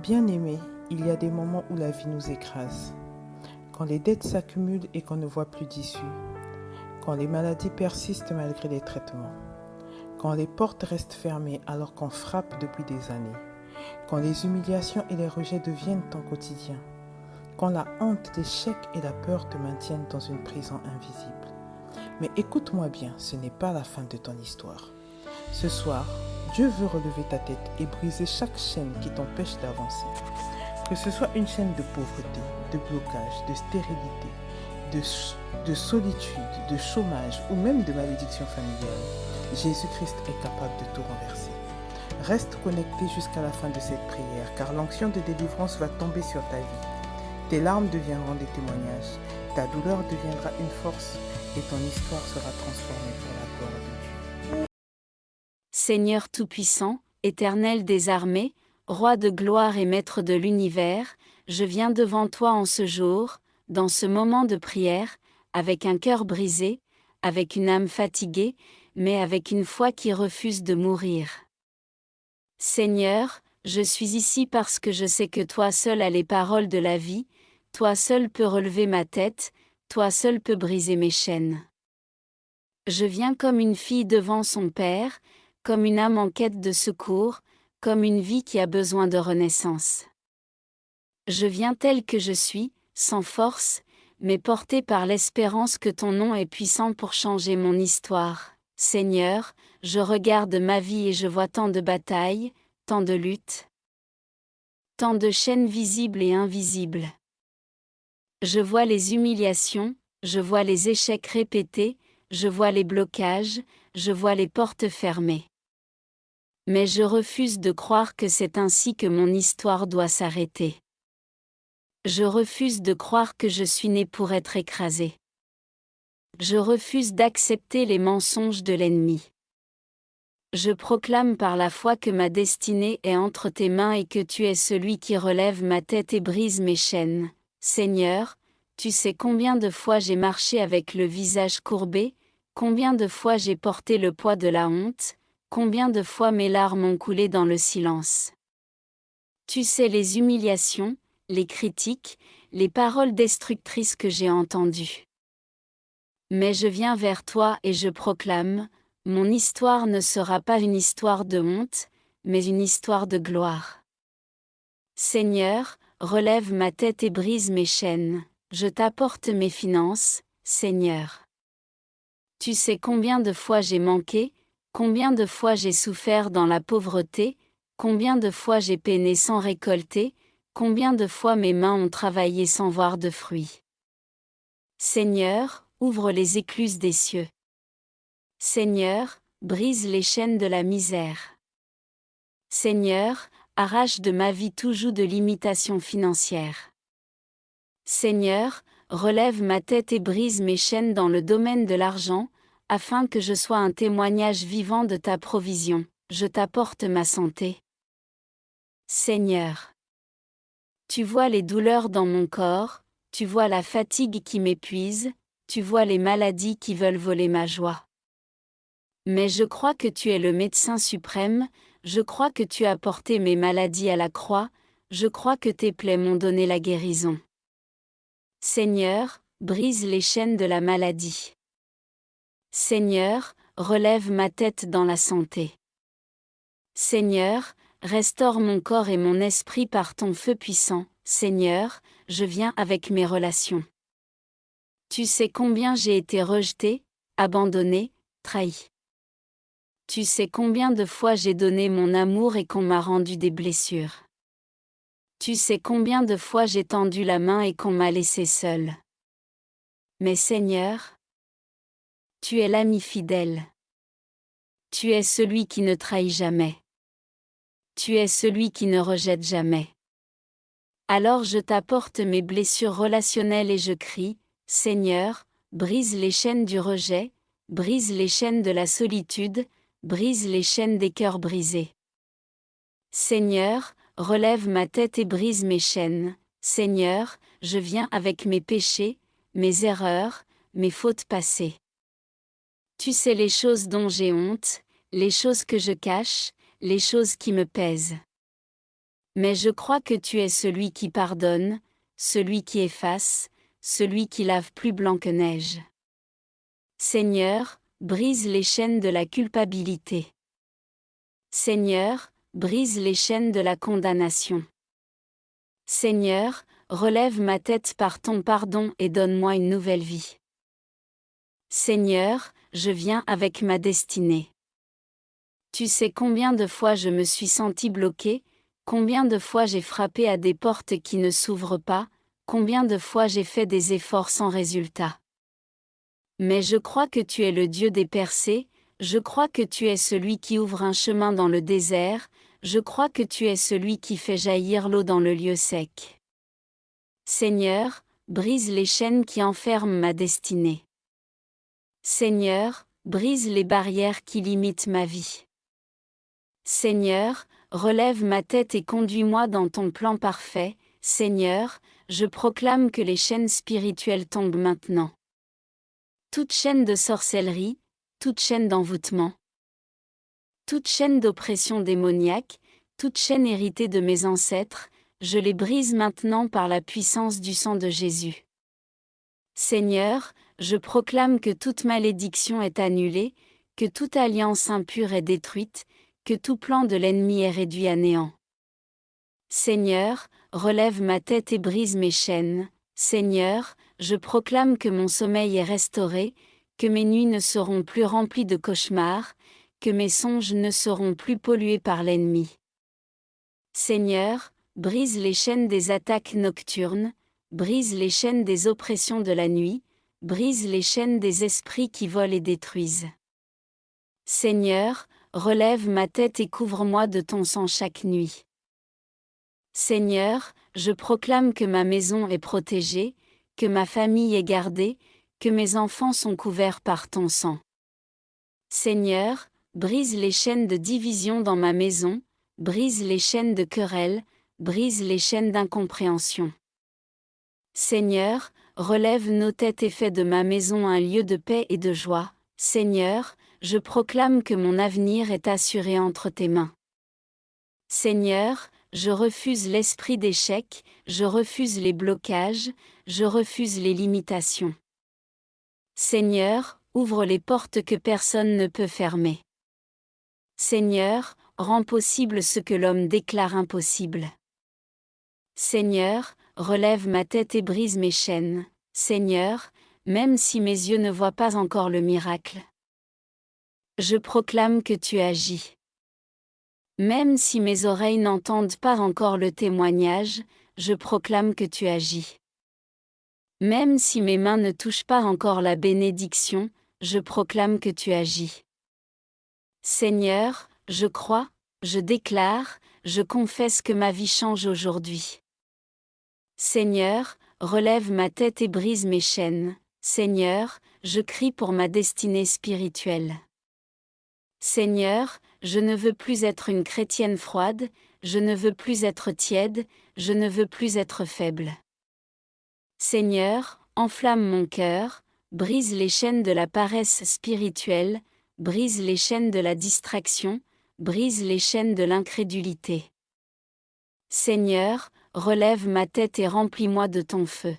Bien-aimés, il y a des moments où la vie nous écrase. Quand les dettes s'accumulent et qu'on ne voit plus d'issue. Quand les maladies persistent malgré les traitements. Quand les portes restent fermées alors qu'on frappe depuis des années. Quand les humiliations et les rejets deviennent ton quotidien. Quand la honte, l'échec et la peur te maintiennent dans une prison invisible. Mais écoute-moi bien, ce n'est pas la fin de ton histoire. Ce soir, Dieu veut relever ta tête et briser chaque chaîne qui t'empêche d'avancer. Que ce soit une chaîne de pauvreté, de blocage, de stérilité, de solitude, de chômage ou même de malédiction familiale, Jésus-Christ est capable de tout renverser. Reste connecté jusqu'à la fin de cette prière car l'onction de délivrance va tomber sur ta vie. Tes larmes deviendront des témoignages, ta douleur deviendra une force et ton histoire sera transformée pour la gloire de Dieu. Seigneur Tout-Puissant, Éternel des armées, Roi de gloire et Maître de l'univers, je viens devant toi en ce jour, dans ce moment de prière, avec un cœur brisé, avec une âme fatiguée, mais avec une foi qui refuse de mourir. Seigneur, je suis ici parce que je sais que toi seul as les paroles de la vie, toi seul peux relever ma tête, toi seul peux briser mes chaînes. Je viens comme une fille devant son Père, comme une âme en quête de secours, comme une vie qui a besoin de renaissance. Je viens tel que je suis, sans force, mais porté par l'espérance que ton nom est puissant pour changer mon histoire. Seigneur, je regarde ma vie et je vois tant de batailles, tant de luttes, tant de chaînes visibles et invisibles. Je vois les humiliations, je vois les échecs répétés, je vois les blocages, je vois les portes fermées. Mais je refuse de croire que c'est ainsi que mon histoire doit s'arrêter. Je refuse de croire que je suis né pour être écrasé. Je refuse d'accepter les mensonges de l'ennemi. Je proclame par la foi que ma destinée est entre tes mains et que tu es celui qui relève ma tête et brise mes chaînes. Seigneur, tu sais combien de fois j'ai marché avec le visage courbé, combien de fois j'ai porté le poids de la honte, combien de fois mes larmes ont coulé dans le silence. Tu sais les humiliations, les critiques, les paroles destructrices que j'ai entendues. Mais je viens vers toi et je proclame, mon histoire ne sera pas une histoire de honte, mais une histoire de gloire. Seigneur, relève ma tête et brise mes chaînes, je t'apporte mes finances, Seigneur. Tu sais combien de fois j'ai manqué, combien de fois j'ai souffert dans la pauvreté, combien de fois j'ai peiné sans récolter, combien de fois mes mains ont travaillé sans voir de fruits. Seigneur, ouvre les écluses des cieux. Seigneur, brise les chaînes de la misère. Seigneur, arrache de ma vie tout joug de limitation financière. Seigneur, relève ma tête et brise mes chaînes dans le domaine de l'argent, afin que je sois un témoignage vivant de ta provision. Je t'apporte ma santé. Seigneur, tu vois les douleurs dans mon corps, tu vois la fatigue qui m'épuise, tu vois les maladies qui veulent voler ma joie. Mais je crois que tu es le médecin suprême, je crois que tu as porté mes maladies à la croix, je crois que tes plaies m'ont donné la guérison. Seigneur, brise les chaînes de la maladie. Seigneur, relève ma tête dans la santé. Seigneur, restaure mon corps et mon esprit par ton feu puissant. Seigneur, je viens avec mes relations. Tu sais combien j'ai été rejeté, abandonné, trahi. Tu sais combien de fois j'ai donné mon amour et qu'on m'a rendu des blessures. Tu sais combien de fois j'ai tendu la main et qu'on m'a laissé seul. Mais Seigneur, tu es l'ami fidèle. Tu es celui qui ne trahit jamais. Tu es celui qui ne rejette jamais. Alors je t'apporte mes blessures relationnelles et je crie, Seigneur, brise les chaînes du rejet, brise les chaînes de la solitude, brise les chaînes des cœurs brisés. Seigneur, relève ma tête et brise mes chaînes. Seigneur, je viens avec mes péchés, mes erreurs, mes fautes passées. Tu sais les choses dont j'ai honte, les choses que je cache, les choses qui me pèsent. Mais je crois que tu es celui qui pardonne, celui qui efface, celui qui lave plus blanc que neige. Seigneur, brise les chaînes de la culpabilité. Seigneur, brise les chaînes de la condamnation. Seigneur, relève ma tête par ton pardon et donne-moi une nouvelle vie. Seigneur, je viens avec ma destinée. Tu sais combien de fois je me suis senti bloqué, combien de fois j'ai frappé à des portes qui ne s'ouvrent pas, combien de fois j'ai fait des efforts sans résultat. Mais je crois que tu es le Dieu des percées, je crois que tu es celui qui ouvre un chemin dans le désert, je crois que tu es celui qui fait jaillir l'eau dans le lieu sec. Seigneur, brise les chaînes qui enferment ma destinée. Seigneur, brise les barrières qui limitent ma vie. Seigneur, relève ma tête et conduis-moi dans ton plan parfait. Seigneur, je proclame que les chaînes spirituelles tombent maintenant. Toute chaîne de sorcellerie, toute chaîne d'envoûtement, toute chaîne d'oppression démoniaque, toute chaîne héritée de mes ancêtres, je les brise maintenant par la puissance du sang de Jésus. Seigneur, je proclame que toute malédiction est annulée, que toute alliance impure est détruite, que tout plan de l'ennemi est réduit à néant. Seigneur, relève ma tête et brise mes chaînes. Seigneur, je proclame que mon sommeil est restauré, que mes nuits ne seront plus remplies de cauchemars, que mes songes ne seront plus pollués par l'ennemi. Seigneur, brise les chaînes des attaques nocturnes, brise les chaînes des oppressions de la nuit, brise les chaînes des esprits qui volent et détruisent. Seigneur, relève ma tête et couvre-moi de ton sang chaque nuit. Seigneur, je proclame que ma maison est protégée, que ma famille est gardée, que mes enfants sont couverts par ton sang. Seigneur, brise les chaînes de division dans ma maison, brise les chaînes de querelle, brise les chaînes d'incompréhension. Seigneur, relève nos têtes et fais de ma maison un lieu de paix et de joie. Seigneur, je proclame que mon avenir est assuré entre tes mains. Seigneur, je refuse l'esprit d'échec, je refuse les blocages, je refuse les limitations. Seigneur, ouvre les portes que personne ne peut fermer. Seigneur, rends possible ce que l'homme déclare impossible. Seigneur, relève ma tête et brise mes chaînes. Seigneur, même si mes yeux ne voient pas encore le miracle, je proclame que tu agis. Même si mes oreilles n'entendent pas encore le témoignage, je proclame que tu agis. Même si mes mains ne touchent pas encore la bénédiction, je proclame que tu agis. Seigneur, je crois, je déclare, je confesse que ma vie change aujourd'hui. Seigneur, relève ma tête et brise mes chaînes. Seigneur, je crie pour ma destinée spirituelle. Seigneur, je ne veux plus être une chrétienne froide, je ne veux plus être tiède, je ne veux plus être faible. Seigneur, enflamme mon cœur, brise les chaînes de la paresse spirituelle, brise les chaînes de la distraction, brise les chaînes de l'incrédulité. Seigneur, relève ma tête et remplis-moi de ton feu.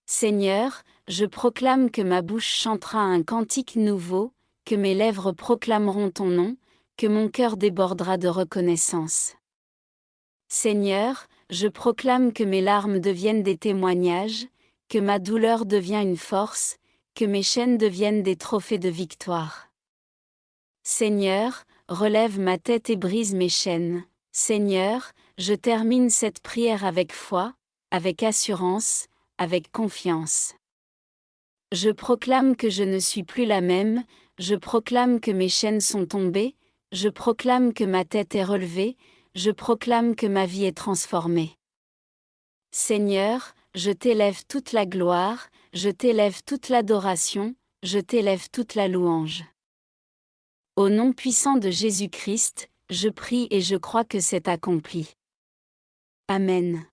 Seigneur, je proclame que ma bouche chantera un cantique nouveau, que mes lèvres proclameront ton nom, que mon cœur débordera de reconnaissance. Seigneur, je proclame que mes larmes deviennent des témoignages, que ma douleur devient une force, que mes chaînes deviennent des trophées de victoire. Seigneur, relève ma tête et brise mes chaînes. Seigneur, je termine cette prière avec foi, avec assurance, avec confiance. Je proclame que je ne suis plus la même, je proclame que mes chaînes sont tombées, je proclame que ma tête est relevée, je proclame que ma vie est transformée. Seigneur, je t'élève toute la gloire, je t'élève toute l'adoration, je t'élève toute la louange. Au nom puissant de Jésus-Christ, je prie et je crois que c'est accompli. Amen.